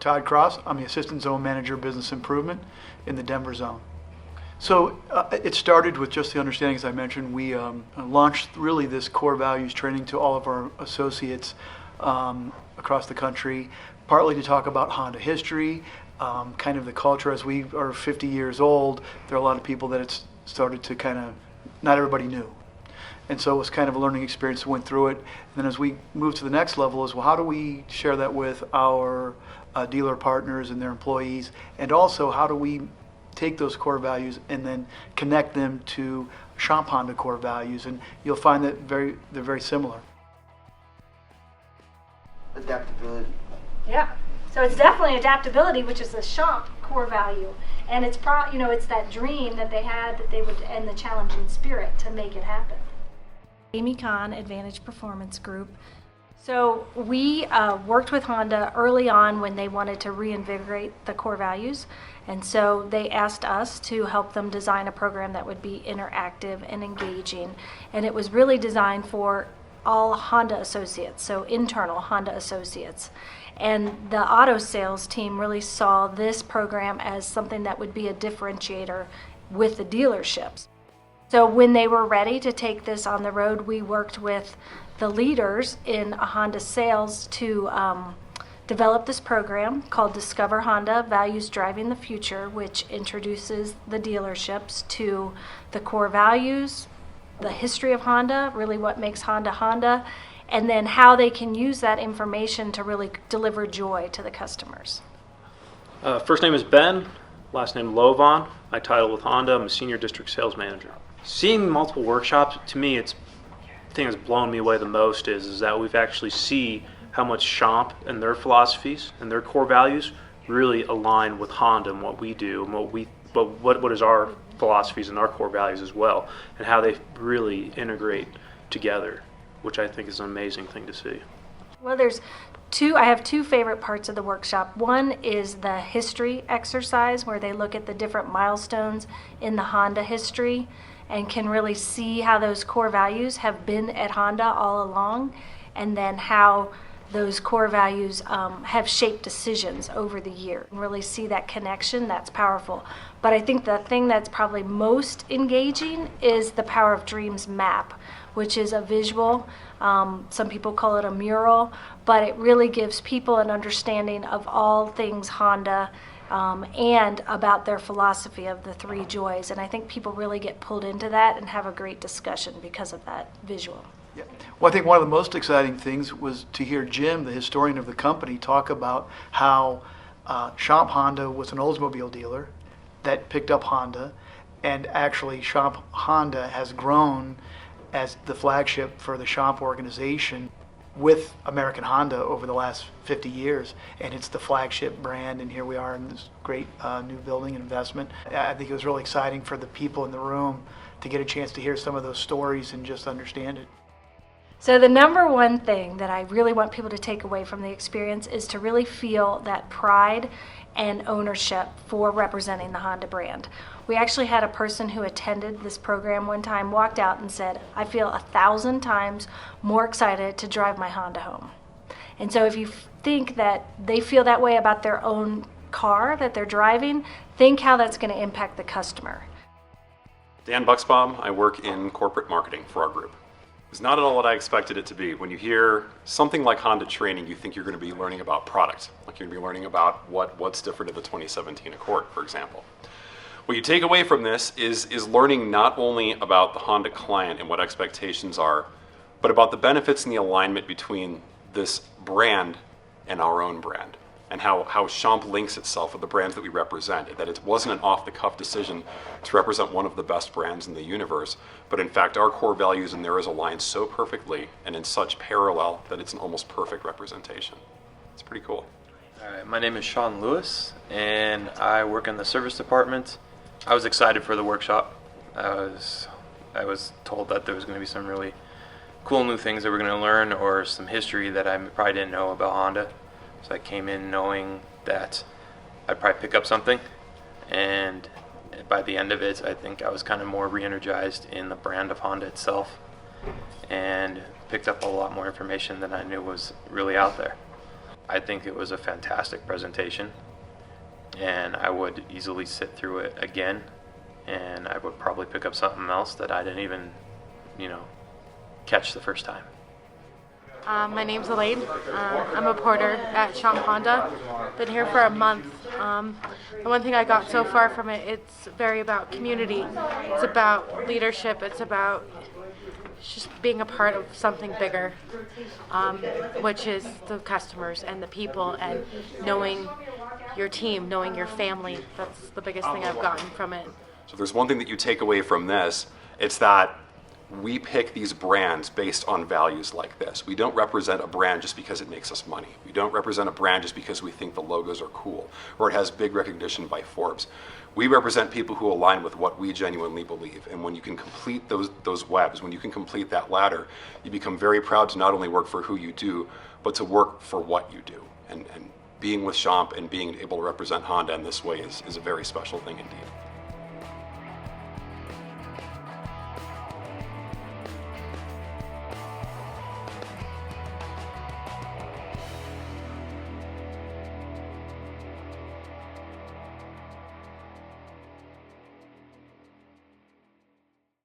Todd Cross. I'm the Assistant Zone Manager Business Improvement in the Denver zone. So it started with just the understanding, as I mentioned, we launched really this core values training to all of our associates across the country, partly to talk about Honda history, kind of the culture. As we are 50 years old, there are a lot of people that it's started to kind of, not everybody knew. And so it was kind of a learning experience that went through it. And then as we moved to the next level is, well, how do we share that with our dealer partners and their employees? And also, how do we take those core values and then connect them to Schomp Honda core values? And you'll find that they're very similar. Adaptability. Yeah. So it's definitely adaptability, which is the Schomp core value. And it's it's that dream that they had that they would, and the challenging spirit to make it happen. Amy Kahn, Advantage Performance Group. So we worked with Honda early on when they wanted to reinvigorate the core values. And so they asked us to help them design a program that would be interactive and engaging. And it was really designed for all Honda associates, so internal Honda associates. And the auto sales team really saw this program as something that would be a differentiator with the dealerships. So when they were ready to take this on the road, we worked with the leaders in Honda sales to develop this program called Discover Honda, Values Driving the Future, which introduces the dealerships to the core values, the history of Honda, really what makes Honda Honda, and then how they can use that information to really deliver joy to the customers. First name is Ben, last name Lovan. I title with Honda. I'm a Senior District Sales Manager. Seeing multiple workshops, to me, the thing that's blown me away the most is that we've actually see how much Schomp and their philosophies and their core values really align with Honda and what we do and what is our philosophies and our core values as well, and how they really integrate together, which I think is an amazing thing to see. Well, I have two favorite parts of the workshop. One is the history exercise, where they look at the different milestones in the Honda history and can really see how those core values have been at Honda all along, and then how those core values have shaped decisions over the year. And really see that connection. That's powerful. But I think the thing that's probably most engaging is the Power of Dreams map, which is a visual. Some people call it a mural, but it really gives people an understanding of all things Honda and about their philosophy of the three joys. And I think people really get pulled into that and have a great discussion because of that visual. Yeah. Well, I think one of the most exciting things was to hear Jim, the historian of the company, talk about how Schomp Honda was an Oldsmobile dealer that picked up Honda, and actually Schomp Honda has grown as the flagship for the Schomp organization with American Honda over the last 50 years, and it's the flagship brand, and here we are in this great new building and investment. I think it was really exciting for the people in the room to get a chance to hear some of those stories and just understand it. So the number one thing that I really want people to take away from the experience is to really feel that pride and ownership for representing the Honda brand. We actually had a person who attended this program one time walked out and said, I feel 1,000 times more excited to drive my Honda home. And so if you think that they feel that way about their own car that they're driving, think how that's going to impact the customer. Dan Buxbaum, I work in corporate marketing for our group. It's not at all what I expected it to be. When you hear something like Honda training, you think you're going to be learning about product, like you're going to be learning about what's different in the 2017 Accord, for example. What you take away from this is learning not only about the Honda client and what expectations are, but about the benefits and the alignment between this brand and our own brand, and how Schomp links itself with the brands that we represent, that it wasn't an off-the-cuff decision to represent one of the best brands in the universe, but in fact our core values and theirs align so perfectly and in such parallel that it's an almost perfect representation. It's pretty cool. All right, my name is Sean Lewis, and I work in the service department. I was excited for the workshop. I was told that there was going to be some really cool new things that we're going to learn, or some history that I probably didn't know about Honda. So I came in knowing that I'd probably pick up something, and by the end of it, I think I was kind of more re-energized in the brand of Honda itself, and picked up a lot more information than I knew was really out there. I think it was a fantastic presentation, and I would easily sit through it again, and I would probably pick up something else that I didn't even, catch the first time. My name's Elaine. I'm a porter at Schomp Honda. Been here for a month. The one thing I got so far from it, it's very about community. It's about leadership. It's about just being a part of something bigger, which is the customers and the people and knowing your team, knowing your family. That's the biggest thing I've gotten from it. So if there's one thing that you take away from this, it's that we pick these brands based on values like this. We don't represent a brand just because it makes us money. We don't represent a brand just because we think the logos are cool or it has big recognition by Forbes. We represent people who align with what we genuinely believe. And when you can complete those webs, when you can complete that ladder, you become very proud to not only work for who you do, but to work for what you do. And being with Schomp and being able to represent Honda in this way is a very special thing indeed.